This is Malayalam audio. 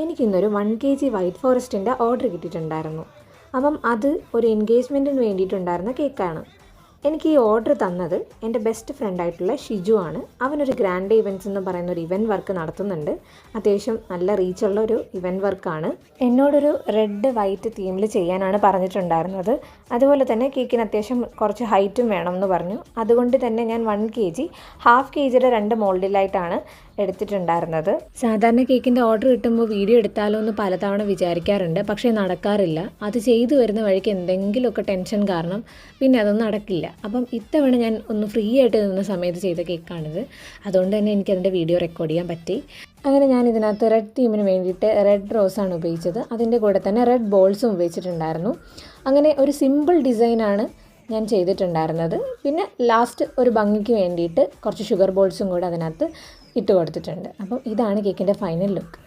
എനിക്കിന്നൊരു 1 kg വൈറ്റ് ഫോറസ്റ്റിൻ്റെ ഓർഡർ കിട്ടിയിട്ടുണ്ടായിരുന്നു. അപ്പം അത് ഒരു എൻഗേജ്മെൻറ്റിന് വേണ്ടിയിട്ടുണ്ടായിരുന്ന കേക്കാണ്. എനിക്ക് ഈ ഓർഡർ തന്നത് എൻ്റെ ബെസ്റ്റ് ഫ്രണ്ടായിട്ടുള്ള ഷിജു ആണ്. അവനൊരു ഗ്രാൻഡ് ഇവൻറ്റ്സ് എന്ന് പറയുന്ന ഒരു ഇവൻറ്റ് വർക്ക് നടത്തുന്നുണ്ട്. അത്യാവശ്യം നല്ല റീച്ചുള്ള ഒരു ഇവൻറ്റ് വർക്കാണ്. എന്നോടൊരു റെഡ് വൈറ്റ് തീമിൽ ചെയ്യാനാണ് പറഞ്ഞിട്ടുണ്ടായിരുന്നത്. അതുപോലെ തന്നെ കേക്കിന് അത്യാവശ്യം കുറച്ച് ഹൈറ്റും വേണമെന്ന് പറഞ്ഞു. അതുകൊണ്ട് തന്നെ ഞാൻ 1 kg 1/2 kgയുടെ 2 മോൾഡിലായിട്ടാണ് എടുത്തിട്ടുണ്ടായിരുന്നത്. സാധാരണ കേക്കിൻ്റെ ഓർഡർ കിട്ടുമ്പോൾ വീഡിയോ എടുത്താലോ എന്ന് പലതവണ വിചാരിക്കാറുണ്ട്, പക്ഷേ നടക്കാറില്ല. അത് ചെയ്തു വരുന്ന വഴിക്ക് എന്തെങ്കിലുമൊക്കെ ടെൻഷൻ കാരണം പിന്നെ അതൊന്നും നടക്കില്ല. അപ്പം ഇത്തവണ ഞാൻ ഒന്ന് ഫ്രീ ആയിട്ട് നിന്ന സമയത്ത് ചെയ്ത കേക്കാണിത്. അതുകൊണ്ട് തന്നെ എനിക്കതിൻ്റെ വീഡിയോ റെക്കോർഡ് ചെയ്യാൻ പറ്റി. അങ്ങനെ ഞാൻ ഇതിനകത്ത് റെഡ് തീമിന് വേണ്ടിയിട്ട് റെഡ് റോസാണ് ഉപയോഗിച്ചത്. അതിൻ്റെ കൂടെ തന്നെ റെഡ് ബോൾസും ഉപയോഗിച്ചിട്ടുണ്ടായിരുന്നു. അങ്ങനെ ഒരു സിമ്പിൾ ഡിസൈനാണ് ഞാൻ ചെയ്തിട്ടുണ്ടായിരുന്നത്. പിന്നെ ലാസ്റ്റ് ഒരു ഭംഗിക്ക് വേണ്ടിയിട്ട് കുറച്ച് ഷുഗർ ബോൾസും കൂടെ അതിനകത്ത് ഇട്ട് കൊടുത്തിട്ടുണ്ട്. അപ്പം ഇതാണ് കേക്കിൻ്റെ ഫൈനൽ ലുക്ക്.